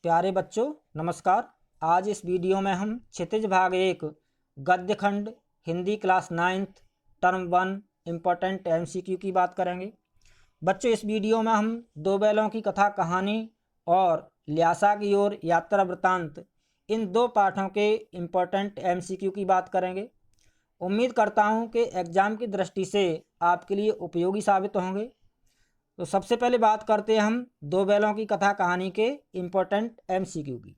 प्यारे बच्चों नमस्कार। आज इस वीडियो में हम क्षितिज भाग 1 गद्य खंड Hindi class 9th term 1 important MCQ की बात करेंगे। बच्चों इस वीडियो में हम दो बैलों की कथा कहानी और ल्यासा की ओर यात्रा वृत्तांत इन दो पाठों के इम्पोर्टेंट MCQ की बात करेंगे। उम्मीद करता हूं कि एग्ज़ाम की दृष्टि से आपके लिए उपयोगी साबित होंगे। तो सबसे पहले बात करते हैं हम दो बैलों की कथा कहानी के इम्पोर्टेंट MCQ की।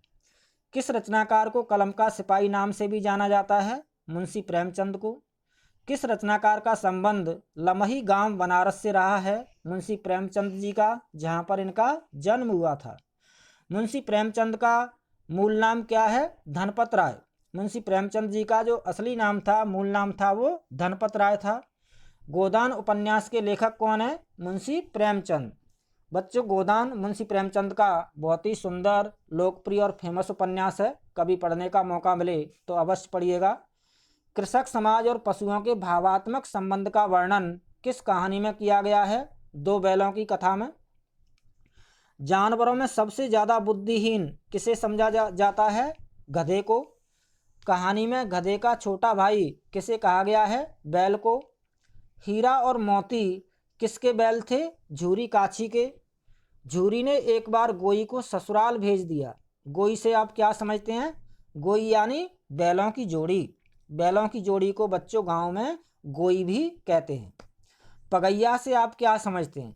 किस रचनाकार को कलम का सिपाही नाम से भी जाना जाता है? मुंशी प्रेमचंद को। किस रचनाकार का संबंध लमही गांव बनारस से रहा है? मुंशी प्रेमचंद जी का, जहां पर इनका जन्म हुआ था। मुंशी प्रेमचंद का मूल नाम क्या है? धनपत राय। मुंशी प्रेमचंद जी का जो असली नाम था, मूल नाम था, वो धनपत राय था। गोदान उपन्यास के लेखक कौन है? मुंशी प्रेमचंद। बच्चों गोदान मुंशी प्रेमचंद का बहुत ही सुंदर, लोकप्रिय और फेमस उपन्यास है। कभी पढ़ने का मौका मिले तो अवश्य पढ़िएगा। कृषक समाज और पशुओं के भावात्मक संबंध का वर्णन किस कहानी में किया गया है? दो बैलों की कथा में। जानवरों में सबसे ज़्यादा बुद्धिहीन किसे समझा जाता है? गधे को। कहानी में गधे का छोटा भाई किसे कहा गया है? बैल को। हीरा और मोती किसके बैल थे? झूरी काछी के। झूरी ने एक बार गोई को ससुराल भेज दिया। गोई से आप क्या समझते हैं? गोई यानी बैलों की जोड़ी। बैलों की जोड़ी को बच्चों गांव में गोई भी कहते हैं। पगैया से आप क्या समझते हैं?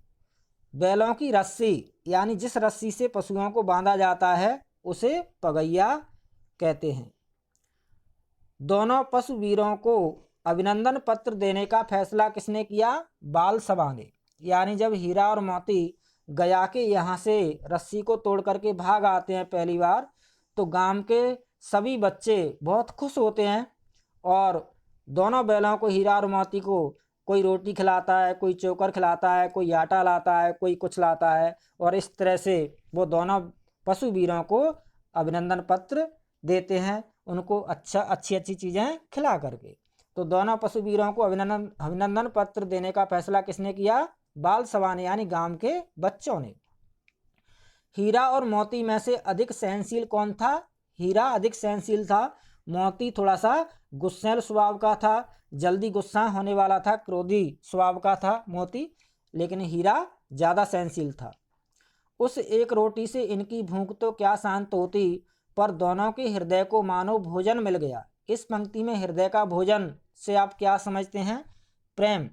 बैलों की रस्सी, यानी जिस रस्सी से पशुओं को बांधा जाता है उसे पगैया कहते हैं। दोनों पशु वीरों को अभिनंदन पत्र देने का फैसला किसने किया? बाल सभा ने। यानी जब हीरा और मोती गया के यहाँ से रस्सी को तोड़ करके भाग आते हैं पहली बार, तो गांव के सभी बच्चे बहुत खुश होते हैं और दोनों बैलों को, हीरा और मोती को, कोई रोटी खिलाता है, कोई चोकर खिलाता है, कोई आटा लाता है, कोई कुछ लाता है, और इस तरह से वो दोनों पशु वीरों को अभिनंदन पत्र देते हैं, उनको अच्छी चीज़ें खिला करके। तो दोनों पशु वीरों को अभिनंदन पत्र देने का फैसला किसने किया? बाल सभा ने, यानी गांव के बच्चों ने। हीरा और मोती में से अधिक सहनशील कौन था? हीरा अधिक सहनशील था। मोती थोड़ा सा गुस्सैल स्वभाव का था, जल्दी गुस्सा होने वाला था, क्रोधी स्वभाव का था मोती, लेकिन हीरा ज़्यादा सहनशील था। उस एक रोटी से इनकी भूख तो क्या शांत होती, पर दोनों के हृदय को मानो भोजन मिल गया। इस पंक्ति में हृदय का भोजन से आप क्या समझते हैं? प्रेम।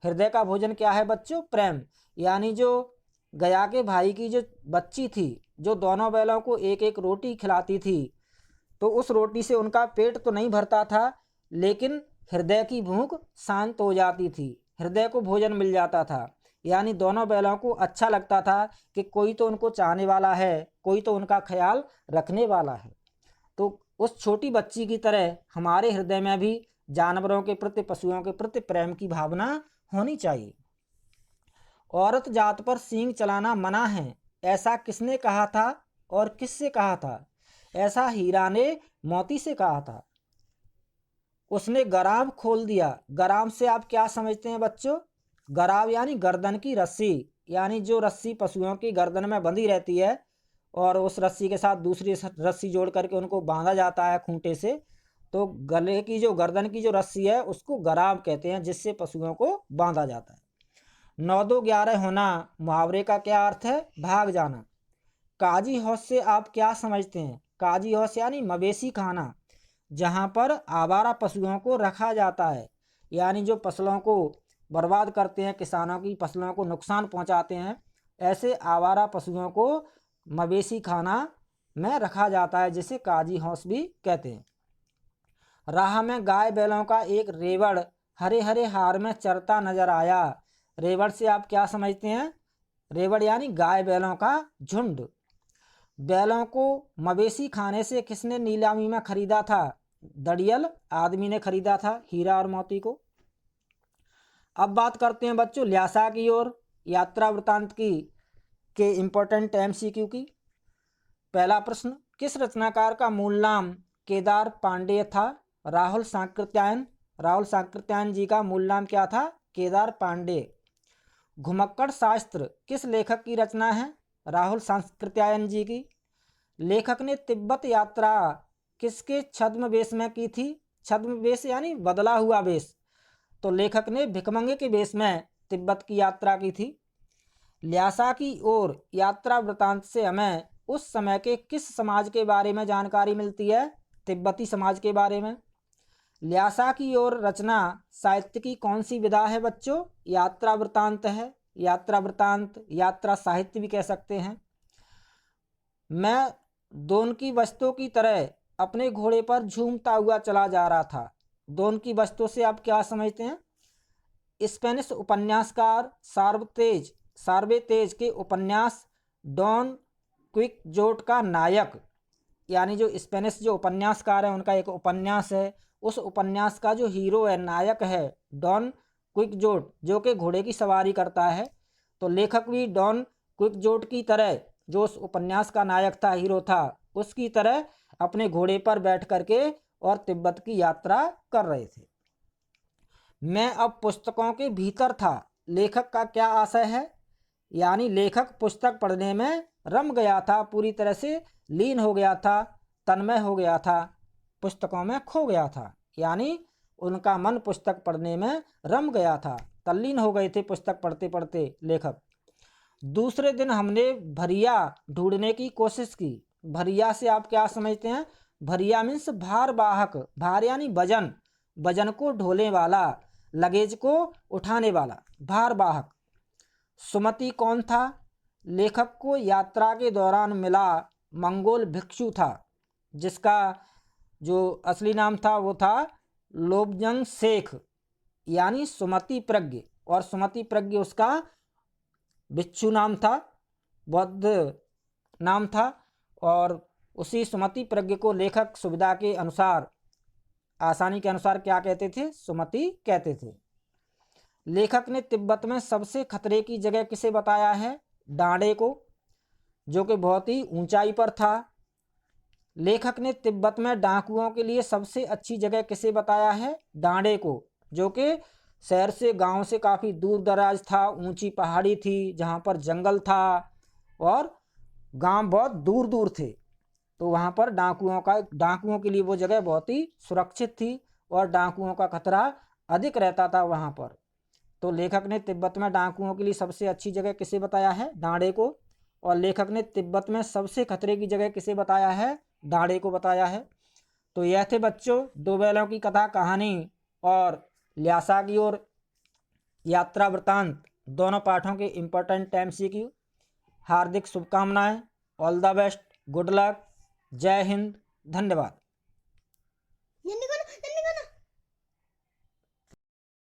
हृदय का भोजन क्या है बच्चों? प्रेम। यानी जो गया के भाई की जो बच्ची थी, जो दोनों बैलों को एक एक रोटी खिलाती थी, तो उस रोटी से उनका पेट तो नहीं भरता था, लेकिन हृदय की भूख शांत हो जाती थी, हृदय को भोजन मिल जाता था। यानी दोनों बैलों को अच्छा लगता था कि कोई तो उनको चाहने वाला है, कोई तो उनका ख्याल रखने वाला है। तो उस छोटी बच्ची की तरह हमारे हृदय में भी जानवरों के प्रति, पशुओं के प्रति प्रेम की भावना होनी चाहिए। औरत जात पर सींग चलाना मना है, ऐसा किसने कहा था और किससे कहा था? ऐसा हीरा ने मोती से कहा था। उसने गराब खोल दिया। गराब से आप क्या समझते हैं बच्चों? गराब यानी गर्दन की रस्सी, यानी जो रस्सी पशुओं की गर्दन में बंधी रहती है और उस रस्सी के साथ दूसरी रस्सी जोड़ करके उनको बांधा जाता है खूंटे से, तो गले की जो, गर्दन की जो रस्सी है उसको गराब कहते हैं, जिससे पशुओं को बांधा जाता है। 9 2 11 होना मुहावरे का क्या अर्थ है? भाग जाना। काजी हौस से आप क्या समझते हैं? काजी हौस यानी मवेशी खाना, जहाँ पर आवारा पशुओं को रखा जाता है, यानी जो फसलों को बर्बाद करते हैं, किसानों की फसलों को नुकसान पहुँचाते हैं, ऐसे आवारा पशुओं को मवेशी खाना में रखा जाता है, जिसे काजी हौस भी कहते हैं। राह में गाय बैलों का एक रेवड़ हरे हरे हार में चरता नजर आया। रेवड़ से आप क्या समझते हैं? रेवड़ यानी गाय बैलों का झुंड। बैलों को मवेशी खाने से किसने नीलामी में खरीदा था? दड़ियल आदमी ने खरीदा था हीरा और मोती को। अब बात करते हैं बच्चों ल्यासा की ओर यात्रा वृत्तांत की के इम्पोर्टेंट MCQ की। पहला प्रश्न, किस रचनाकार का मूल नाम केदार पांडेय था? राहुल सांकृत्यायन। राहुल सांकृत्यायन जी का मूल नाम क्या था? केदार पांडेय। घुमक्कड़ शास्त्र किस लेखक की रचना है? राहुल सांकृत्यायन जी की। लेखक ने तिब्बत यात्रा किसके छद्मवेश में की थी? छद्मवेश यानी बदला हुआ वेश। तो लेखक ने भिखमंगे के वेश में तिब्बत की यात्रा की थी। ल्हासा की ओर यात्रा वृतांत से हमें उस समय के किस समाज के बारे में जानकारी मिलती है? तिब्बती समाज के बारे में। ल्हासा की ओर रचना साहित्य की कौन सी विधा है बच्चों? यात्रा वृतांत है। यात्रा वृतांत, यात्रा साहित्य भी कह सकते हैं। मैं दोन की वस्तु की तरह अपने घोड़े पर झूमता हुआ चला जा रहा था। दोन की वस्तु से आप क्या समझते हैं? स्पेनिश उपन्यासकार सार्वेतेज के उपन्यास डॉन क्विक्जोट का नायक, यानी जो स्पेनिश जो उपन्यासकार है उनका एक उपन्यास है, उस उपन्यास का जो हीरो है, नायक है डॉन क्विक्जोट, जो कि घोड़े की सवारी करता है। तो लेखक भी डॉन क्विक्जोट की तरह, जो उस उपन्यास का नायक था, हीरो था, उसकी तरह अपने घोड़े पर बैठ करके और तिब्बत की यात्रा कर रहे थे। मैं अब पुस्तकों के भीतर था। लेखक का क्या आशय है? यानी लेखक पुस्तक पढ़ने में रम गया था, पूरी तरह से लीन हो गया था, तन्मय हो गया था, पुस्तकों में खो गया था। यानी उनका मन पुस्तक पढ़ने में रम गया था, तल्लीन हो गए थे पुस्तक पढ़ते पढ़ते लेखक। दूसरे दिन हमने भरिया ढूंढने की कोशिश की। भरिया से आप क्या समझते हैं? भरिया मीन्स भारवाहक, भार यानी वजन, वजन को ढोने वाला, लगेज को उठाने वाला, भारवाहक। सुमति कौन था? लेखक को यात्रा के दौरान मिला मंगोल भिक्षु था, जिसका जो असली नाम था वो था लोब्जंग शेख, यानी सुमति प्रज्ञ, और सुमति प्रज्ञ उसका भिक्षु नाम था, बौद्ध नाम था। और उसी सुमति प्रज्ञ को लेखक सुविधा के अनुसार, आसानी के अनुसार क्या कहते थे? सुमति कहते थे। लेखक ने तिब्बत में सबसे खतरे की जगह किसे बताया है? डांडे को, जो कि बहुत ही ऊंचाई पर था। लेखक ने तिब्बत में डाकुओं के लिए सबसे अच्छी जगह किसे बताया है? डांडे को, जो कि शहर से, गांव से काफ़ी दूर दराज था, ऊंची पहाड़ी थी, जहां पर जंगल था और गांव बहुत दूर दूर थे। तो वहां पर डाकुओं के लिए वो जगह बहुत ही सुरक्षित थी और डाकुओं का खतरा अधिक रहता था वहां पर। तो लेखक ने तिब्बत में डाकुओं के लिए सबसे अच्छी जगह किसे बताया है? डांडे को। और लेखक ने तिब्बत में सबसे खतरे की जगह किसे बताया है? डांडे को बताया है। तो यह थे बच्चों दो बैलों की कथा कहानी और ल्हासा की ओर यात्रा वृतांत, दोनों पाठों के इम्पोर्टेंट MCQ। हार्दिक शुभकामनाएं। All the best, good luck, जय हिंद, धन्यवाद।